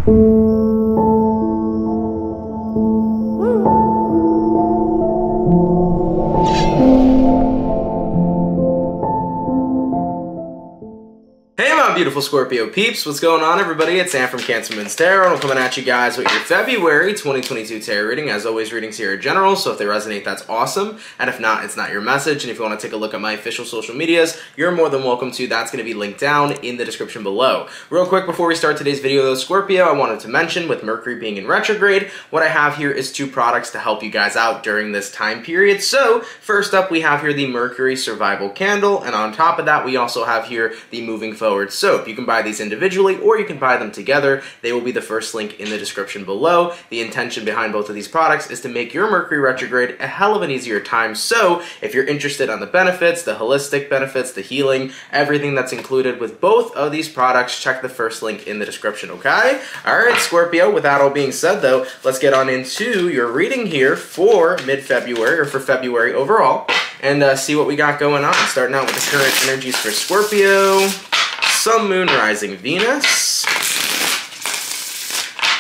Hey my beautiful Scorpio peeps, what's going on everybody? It's Sam from Cancer Moon's Tarot, and I'm coming at you guys with your February 2022 tarot reading. As always, readings here are general, so if they resonate, that's awesome. And if not, it's not your message. And if you want to take a look at my official social medias, you're more than welcome to. That's going to be linked down in the description below. Real quick, before we start today's video though, Scorpio, I wanted to mention with Mercury being in retrograde, what I have here is 2 products to help you guys out during this time period. So, first up, we have here the Mercury Survival Candle, and on top of that, we also have here the Moving Forward soap. You can buy these individually or you can buy them together. They will be the first link in the description below. The intention behind both of these products is to make your Mercury retrograde a hell of an easier time. So if you're interested on the benefits, the holistic benefits, the healing, everything that's included with both of these products, check the first link in the description, okay? Alright, Scorpio, with that all being said though, let's get on into your reading here for mid-February, or for February overall, and see what we got going on. Starting out with the current energies for Scorpio. Sun, Moon, Rising, Venus.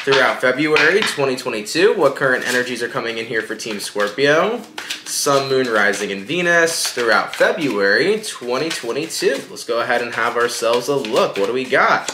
Throughout February 2022, what current energies are coming in here for Team Scorpio? Sun, Moon, Rising, and Venus throughout February 2022. Let's go ahead and have ourselves a look. What do we got?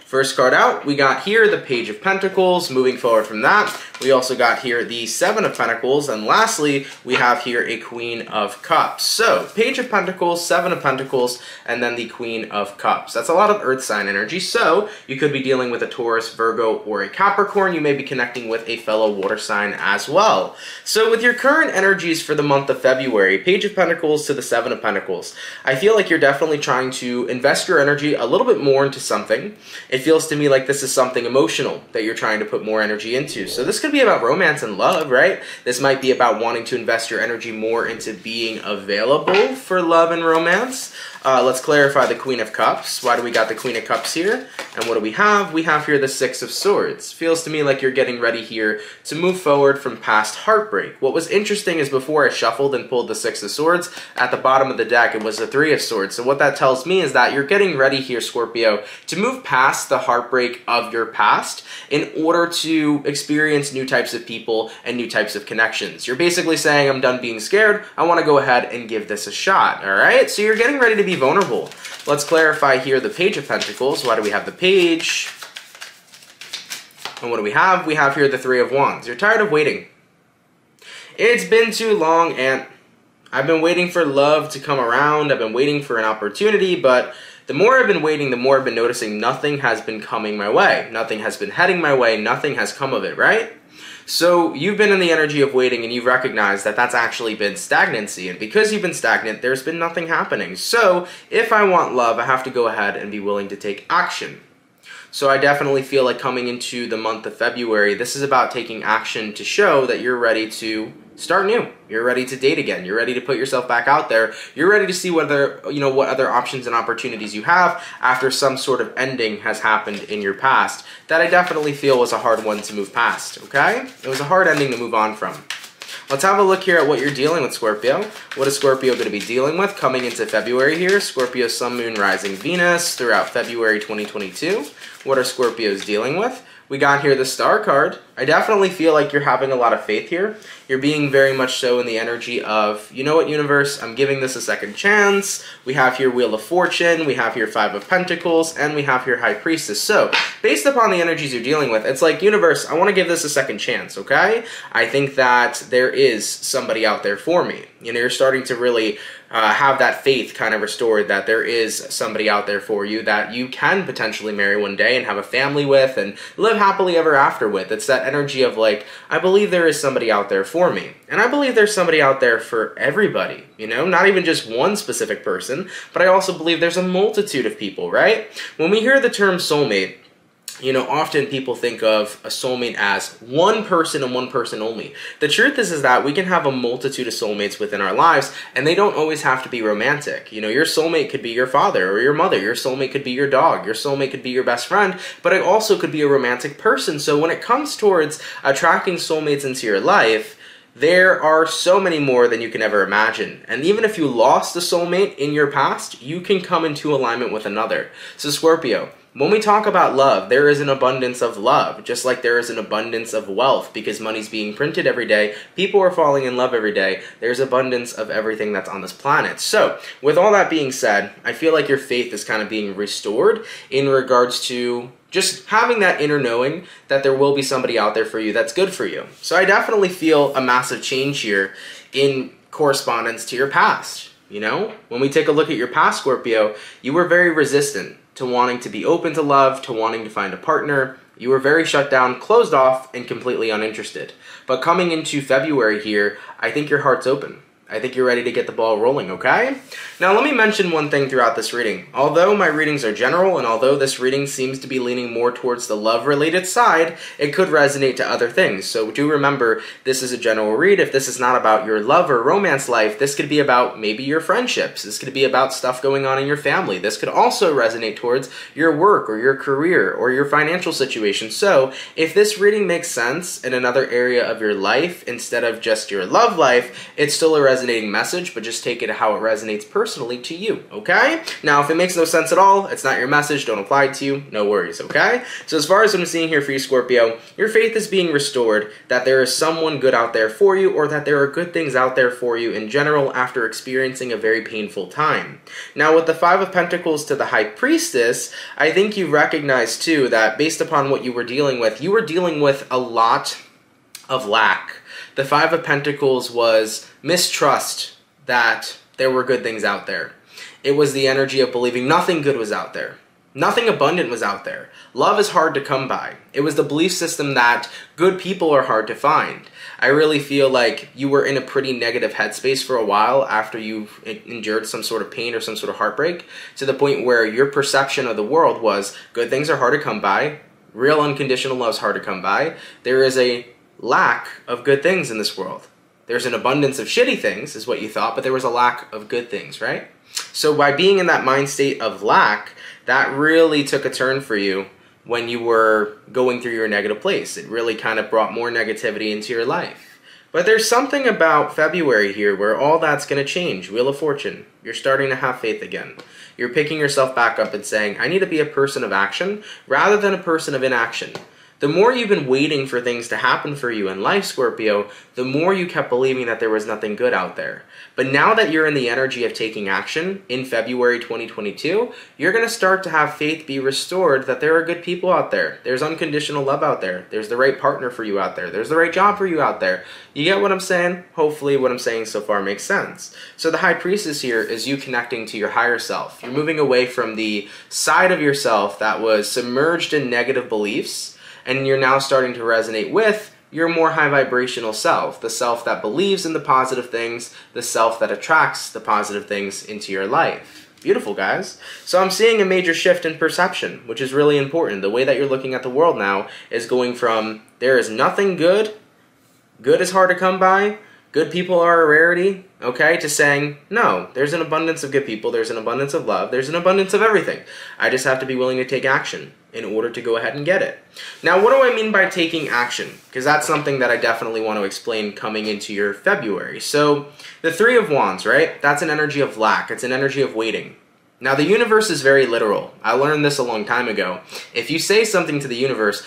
First card out, we got here the Page of Pentacles. Moving forward from that, we also got here the Seven of Pentacles, and lastly, we have here a Queen of Cups. So, Page of Pentacles, Seven of Pentacles, and then the Queen of Cups. That's a lot of Earth sign energy, so you could be dealing with a Taurus, Virgo, or a Capricorn. You may be connecting with a fellow water sign as well. So, with your current energies for the month of February, Page of Pentacles to the Seven of Pentacles, I feel like you're definitely trying to invest your energy a little bit more into something. It feels to me like this is something emotional that you're trying to put more energy into. So this could be about romance and love, right? This might be about wanting to invest your energy more into being available for love and romance. Let's clarify the Queen of Cups. Why do we got the Queen of Cups here? And what do we have? We have here the Six of Swords. Feels to me like you're getting ready here to move forward from past heartbreak. What was interesting is before I shuffled and pulled the Six of Swords, at the bottom of the deck it was the Three of Swords. So what that tells me is that you're getting ready here, Scorpio, to move past the heartbreak of your past in order to experience new types of people and new types of connections. You're basically saying, I'm done being scared, I want to go ahead and give this a shot, alright? So you're getting ready to be vulnerable. Let's clarify here the Page of Pentacles. Why do we have the Page? And what do we have? We have here the Three of Wands. You're tired of waiting. It's been too long, and I've been waiting for love to come around. I've been waiting for an opportunity, but the more I've been waiting, the more I've been noticing nothing has been coming my way. Nothing has been heading my way. Nothing has come of it, right? So you've been in the energy of waiting, and you've recognized that that's actually been stagnancy. And because you've been stagnant, there's been nothing happening. So if I want love, I have to go ahead and be willing to take action. So I definitely feel like coming into the month of February, this is about taking action to show that you're ready to start new. You're ready to date again. You're ready to put yourself back out there. You're ready to see whether, what other options and opportunities you have after some sort of ending has happened in your past that I definitely feel was a hard one to move past, okay? It was a hard ending to move on from. Let's have a look here at what you're dealing with, Scorpio. What is Scorpio going to be dealing with coming into February here? Scorpio, Sun, Moon, Rising, Venus throughout February 2022. What are Scorpios dealing with? We got here the Star card. I definitely feel like you're having a lot of faith here. You're being very much so in the energy of, you know what, universe, I'm giving this a second chance. We have here Wheel of Fortune, we have here Five of Pentacles, and we have here High Priestess. So, based upon the energies you're dealing with, it's like, universe, I want to give this a second chance, okay? I think that there is somebody out there for me. You're starting to really have that faith kind of restored, that there is somebody out there for you that you can potentially marry one day and have a family with and live happily ever after with. It's that energy of like, I believe there is somebody out there for me. And I believe there's somebody out there for everybody, not even just one specific person, but I also believe there's a multitude of people, right? When we hear the term soulmate, often people think of a soulmate as one person and one person only. The truth is that we can have a multitude of soulmates within our lives, and they don't always have to be romantic. Your soulmate could be your father or your mother. Your soulmate could be your dog. Your soulmate could be your best friend, but it also could be a romantic person. So when it comes towards attracting soulmates into your life, there are so many more than you can ever imagine. And even if you lost a soulmate in your past, you can come into alignment with another. So Scorpio, When we talk about love, there is an abundance of love, just like there is an abundance of wealth, because money's being printed every day, people are falling in love every day, there's abundance of everything that's on this planet. So, with all that being said, I feel like your faith is kind of being restored in regards to just having that inner knowing that there will be somebody out there for you that's good for you. So I definitely feel a massive change here in correspondence to your past. You know, when we take a look at your past, Scorpio, you were very resistant to wanting to be open to love, to wanting to find a partner. You were very shut down, closed off, and completely uninterested. But coming into February here, I think your heart's open. I think you're ready to get the ball rolling, okay? Now let me mention one thing throughout this reading. Although my readings are general, and although this reading seems to be leaning more towards the love-related side, it could resonate to other things. So do remember, this is a general read. If this is not about your love or romance life, this could be about maybe your friendships. This could be about stuff going on in your family. This could also resonate towards your work or your career or your financial situation. So if this reading makes sense in another area of your life instead of just your love life, it's still a resonating message, but just take it how it resonates personally to you, okay? Now, if it makes no sense at all, it's not your message, don't apply to you, no worries, okay? So as far as I'm seeing here for you, Scorpio, your faith is being restored that there is someone good out there for you, or that there are good things out there for you in general after experiencing a very painful time. Now, with the Five of Pentacles to the High Priestess, I think you recognize too that based upon what you were dealing with a lot of lack. The Five of Pentacles was mistrust that there were good things out there. It was the energy of believing nothing good was out there. Nothing abundant was out there. Love is hard to come by. It was the belief system that good people are hard to find. I really feel like you were in a pretty negative headspace for a while after you endured some sort of pain or some sort of heartbreak, to the point where your perception of the world was good things are hard to come by, real unconditional love is hard to come by, there is a lack of good things in this world. There's an abundance of shitty things, is what you thought, but there was a lack of good things, right? So by being in that mind state of lack, that really took a turn for you when you were going through your negative place. It really kind of brought more negativity into your life. But there's something about February here where all that's going to change. Wheel of Fortune. You're starting to have faith again. You're picking yourself back up and saying, I need to be a person of action rather than a person of inaction. The more you've been waiting for things to happen for you in life, Scorpio, the more you kept believing that there was nothing good out there. But now that you're in the energy of taking action in February 2022, you're going to start to have faith be restored that there are good people out there. There's unconditional love out there. There's the right partner for you out there. There's the right job for you out there. You get what I'm saying? Hopefully what I'm saying so far makes sense. So the High Priestess here is you connecting to your higher self. You're moving away from the side of yourself that was submerged in negative beliefs, and you're now starting to resonate with your more high vibrational self, the self that believes in the positive things, the self that attracts the positive things into your life. Beautiful, guys. So I'm seeing a major shift in perception, which is really important. The way that you're looking at the world now is going from there is nothing good, good is hard to come by, good people are a rarity, okay, to saying, no, there's an abundance of good people, there's an abundance of love, there's an abundance of everything. I just have to be willing to take action in order to go ahead and get it. Now, what do I mean by taking action? Because that's something that I definitely want to explain coming into your February. So, the Three of Wands, right? That's an energy of lack. It's an energy of waiting. Now, the universe is very literal. I learned this a long time ago. If you say something to the universe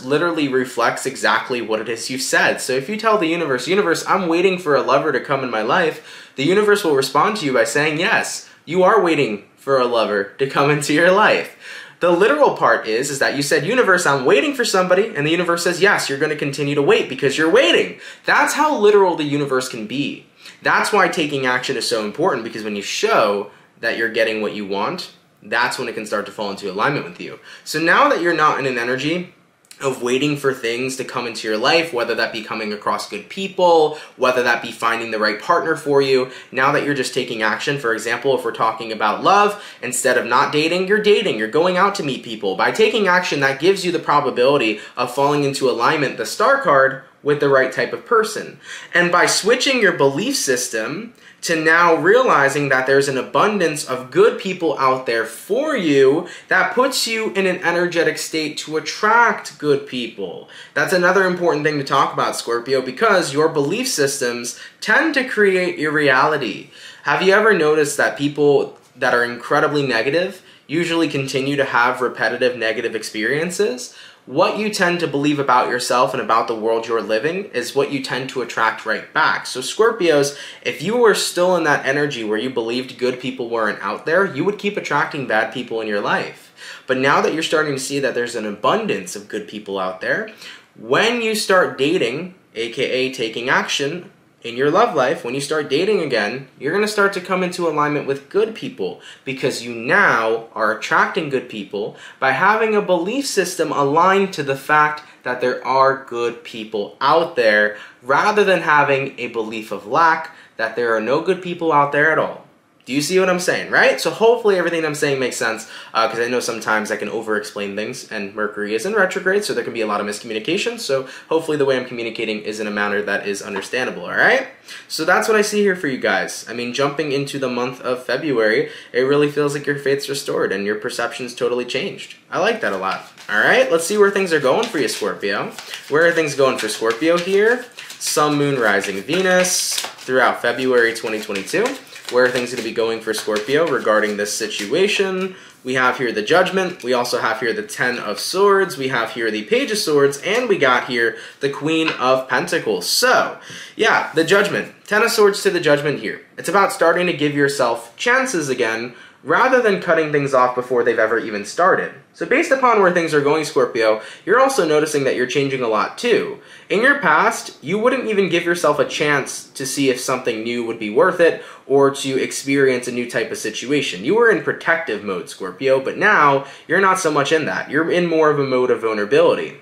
literally reflects exactly what it is you've said. So if you tell the universe, I'm waiting for a lover to come in my life, the universe will respond to you by saying, yes, you are waiting for a lover to come into your life. The literal part is that you said, universe, I'm waiting for somebody, and the universe says, yes, you're going to continue to wait because you're waiting. That's how literal the universe can be. That's why taking action is so important, because when you show that you're getting what you want, that's when it can start to fall into alignment with you. So now that you're not in an energy of waiting for things to come into your life, whether that be coming across good people, whether that be finding the right partner for you, now that you're just taking action, for example, if we're talking about love, instead of not dating, you're going out to meet people. By taking action, that gives you the probability of falling into alignment, the star card, with the right type of person. And by switching your belief system to now realizing that there's an abundance of good people out there for you, that puts you in an energetic state to attract good people. That's another important thing to talk about, Scorpio, because your belief systems tend to create your reality. Have you ever noticed that people that are incredibly negative usually continue to have repetitive negative experiences, what you tend to believe about yourself and about the world you're living is what you tend to attract right back. So Scorpios, if you were still in that energy where you believed good people weren't out there, you would keep attracting bad people in your life. But now that you're starting to see that there's an abundance of good people out there, when you start dating, aka taking action in your love life, when you start dating again, you're going to start to come into alignment with good people because you now are attracting good people by having a belief system aligned to the fact that there are good people out there rather than having a belief of lack that there are no good people out there at all. Do you see what I'm saying, right? So hopefully everything I'm saying makes sense because I know sometimes I can over-explain things and Mercury is in retrograde, so there can be a lot of miscommunication. So hopefully the way I'm communicating is in a manner that is understandable, all right? So that's what I see here for you guys. I mean, jumping into the month of February, it really feels like your faith's restored and your perception's totally changed. I like that a lot. All right, let's see where things are going for you, Scorpio. Where are things going for Scorpio here? Sun, Moon, Rising, Venus throughout February 2022. Where are things going to be going for Scorpio regarding this situation? We have here the Judgment. We also have here the Ten of Swords. We have here the Page of Swords. And we got here the Queen of Pentacles. So, yeah, the Judgment. Ten of Swords to the Judgment here. It's about starting to give yourself chances again rather than cutting things off before they've ever even started. So based upon where things are going, Scorpio, you're also noticing that you're changing a lot too. In your past, you wouldn't even give yourself a chance to see if something new would be worth it or to experience a new type of situation. You were in protective mode, Scorpio, but now you're not so much in that. You're in more of a mode of vulnerability.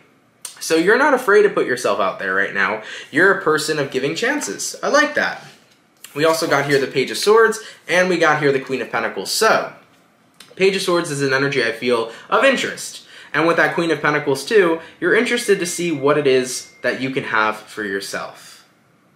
So you're not afraid to put yourself out there right now. You're a person of giving chances. I like that. We also got here the Page of Swords, and we got here the Queen of Pentacles. So, Page of Swords is an energy I feel of interest. And with that Queen of Pentacles too, you're interested to see what it is that you can have for yourself.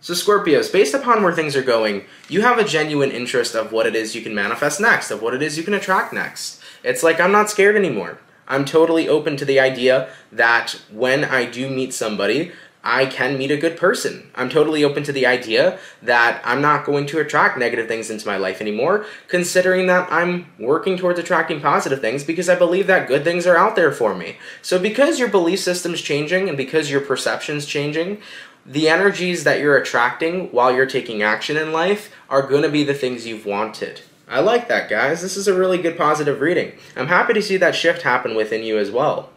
So Scorpios, based upon where things are going, you have a genuine interest of what it is you can manifest next, of what it is you can attract next. It's like, I'm not scared anymore. I'm totally open to the idea that when I do meet somebody, I can meet a good person. I'm totally open to the idea that I'm not going to attract negative things into my life anymore, considering that I'm working towards attracting positive things because I believe that good things are out there for me. So because your belief system's changing and because your perception's changing, the energies that you're attracting while you're taking action in life are going to be the things you've wanted. I like that, guys. This is a really good positive reading. I'm happy to see that shift happen within you as well.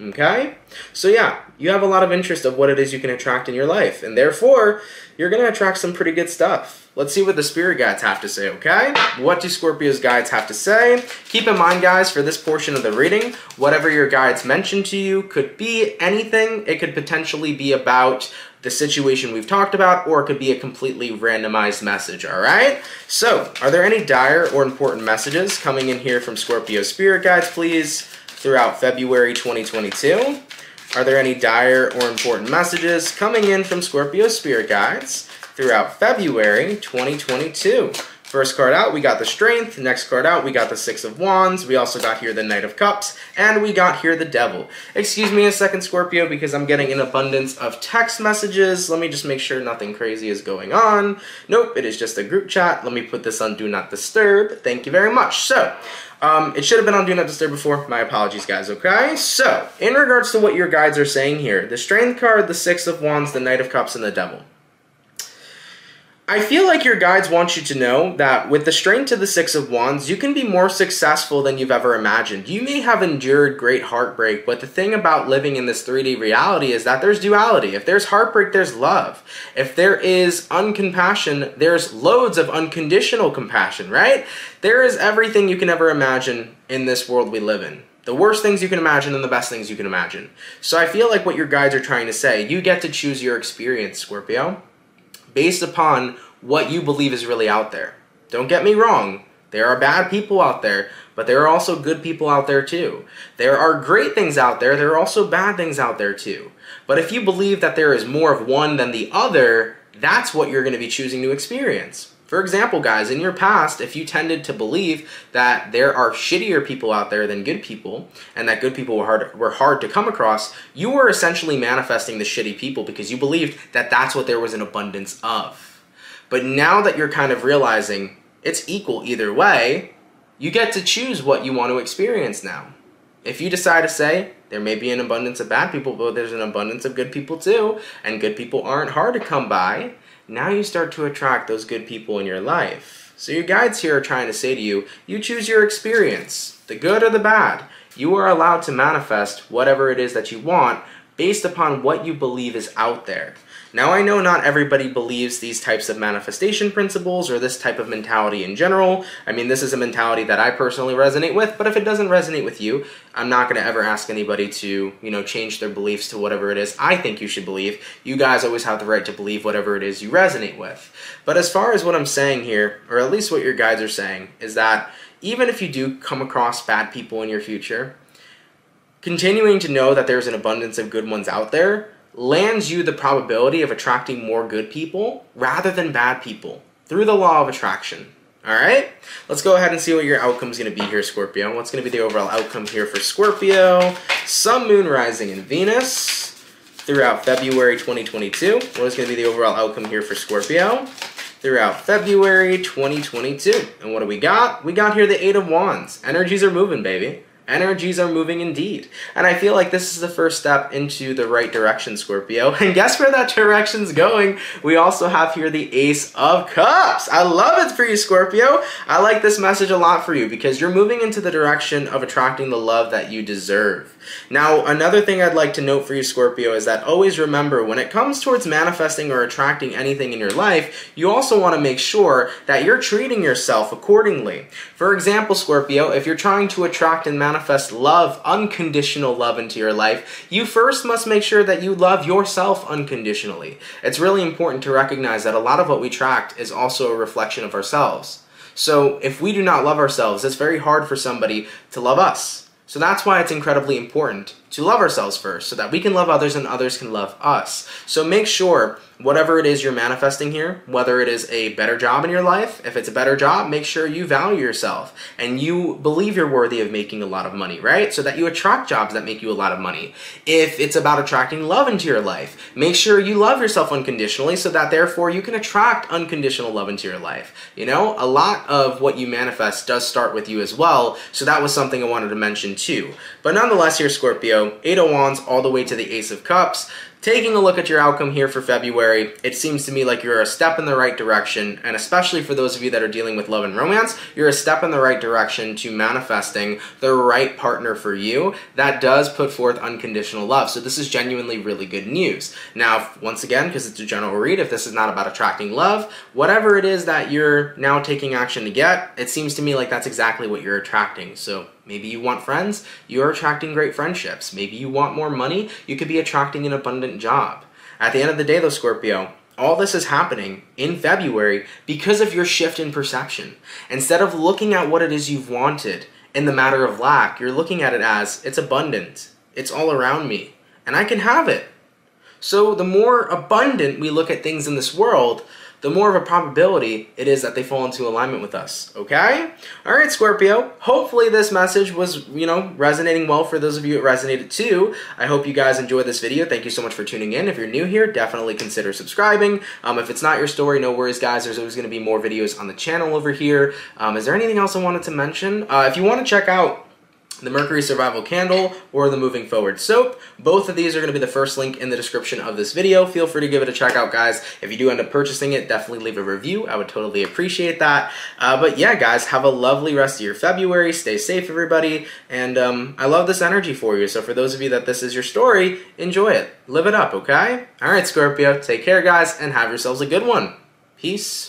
Okay? So yeah, you have a lot of interest of what it is you can attract in your life, and therefore, you're going to attract some pretty good stuff. Let's see what the spirit guides have to say, okay? What do Scorpio's guides have to say? Keep in mind, guys, for this portion of the reading, whatever your guides mention to you could be anything. It could potentially be about the situation we've talked about, or it could be a completely randomized message, all right? So, are there any dire or important messages coming in here from Scorpio spirit guides, please? Throughout February 2022. Are there any dire or important messages coming in from Scorpio spirit guides throughout February 2022? First card out, we got the Strength. Next card out, we got the Six of Wands. We also got here the Knight of Cups. And we got here the Devil. Excuse me a second, Scorpio, because I'm getting an abundance of text messages. Let me just make sure nothing crazy is going on. Nope, it is just a group chat. Let me put this on Do Not Disturb. Thank you very much. So, it should have been on Do Not Disturb before. My apologies, guys, okay? So, in regards to what your guides are saying here, the Strength card, the Six of Wands, the Knight of Cups, and the Devil. I feel like your guides want you to know that with the Strength to the Six of Wands, you can be more successful than you've ever imagined. You may have endured great heartbreak, but the thing about living in this 3D reality is that there's duality. If there's heartbreak, there's love. If there is uncompassion, there's loads of unconditional compassion, right? There is everything you can ever imagine in this world we live in. The worst things you can imagine and the best things you can imagine. So I feel like what your guides are trying to say, you get to choose your experience, Scorpio, based upon what you believe is really out there. Don't get me wrong, there are bad people out there, but there are also good people out there too. There are great things out there, there are also bad things out there too. But if you believe that there is more of one than the other, that's what you're going to be choosing to experience. For example, guys, in your past, if you tended to believe that there are shittier people out there than good people, and that good people were hard to come across, you were essentially manifesting the shitty people because you believed that that's what there was an abundance of. But now that you're kind of realizing it's equal either way, You get to choose what you want to experience now. If you decide to say, there may be an abundance of bad people, but there's an abundance of good people too, and good people aren't hard to come by, now you start to attract those good people in your life. So your guides here are trying to say to you, you choose your experience, the good or the bad. You are allowed to manifest whatever it is that you want based upon what you believe is out there. Now, I know not everybody believes these types of manifestation principles or this type of mentality in general. I mean, this is a mentality that I personally resonate with, but if it doesn't resonate with you, I'm not going to ever ask anybody to, change their beliefs to whatever it is I think you should believe. You guys always have the right to believe whatever it is you resonate with. But as far as what I'm saying here, or at least what your guides are saying, is that even if you do come across bad people in your future, continuing to know that there's an abundance of good ones out there lands you the probability of attracting more good people rather than bad people through the law of attraction. Alright? Let's go ahead and see what your outcome is going to be here, Scorpio. What's going to be the overall outcome here for Scorpio? Sun, Moon, Rising, and Venus throughout February 2022. What is going to be the overall outcome here for Scorpio throughout February 2022? And what do we got? We got here the Eight of Wands. Energies are moving, baby. Energies are moving indeed. And I feel like this is the first step into the right direction, Scorpio. And guess where that direction's going? We also have here the Ace of Cups. I love it for you, Scorpio. I like this message a lot for you because you're moving into the direction of attracting the love that you deserve. Now, another thing I'd like to note for you, Scorpio, is that always remember when it comes towards manifesting or attracting anything in your life, you also want to make sure that you're treating yourself accordingly. For example, Scorpio, if you're trying to attract and manifest love, unconditional love into your life, you first must make sure that you love yourself unconditionally. It's really important to recognize that a lot of what we attract is also a reflection of ourselves. So if we do not love ourselves, it's very hard for somebody to love us. So that's why it's incredibly important to love ourselves first, so that we can love others and others can love us. So make sure whatever it is you're manifesting here, whether it is a better job in your life, if it's a better job, make sure you value yourself and you believe you're worthy of making a lot of money, right? So that you attract jobs that make you a lot of money. If it's about attracting love into your life, make sure you love yourself unconditionally so that therefore you can attract unconditional love into your life. A lot of what you manifest does start with you as well, so that was something I wanted to mention too. But nonetheless here, Scorpio, Eight of Wands all the way to the Ace of Cups. Taking a look at your outcome here for February, it seems to me like you're a step in the right direction, and especially for those of you that are dealing with love and romance, you're a step in the right direction to manifesting the right partner for you that does put forth unconditional love. So this is genuinely really good news. Now, once again, because it's a general read, if this is not about attracting love, whatever it is that you're now taking action to get, it seems to me like that's exactly what you're attracting. So maybe you want friends, you're attracting great friendships. Maybe you want more money, you could be attracting an abundant job. At the end of the day though, Scorpio, all this is happening in February because of your shift in perception. Instead of looking at what it is you've wanted in the matter of lack, you're looking at it as, it's abundant, it's all around me, and I can have it. So the more abundant we look at things in this world, the more of a probability it is that they fall into alignment with us, okay? All right, Scorpio, hopefully this message was, resonating well for those of you it resonated too. I hope you guys enjoyed this video. Thank you so much for tuning in. If you're new here, definitely consider subscribing. If it's not your story, no worries, guys. There's always going to be more videos on the channel over here. Is there anything else I wanted to mention? If you want to check out the Mercury Survival Candle or the Moving Forward Soap, both of these are going to be the first link in the description of this video. Feel free to give it a check out, guys. If you do end up purchasing it, definitely leave a review. I would totally appreciate that. But yeah, guys, have a lovely rest of your February. Stay safe, everybody. And I love this energy for you. So for those of you that this is your story, enjoy it. Live it up, okay? All right, Scorpio, take care, guys, and have yourselves a good one. Peace.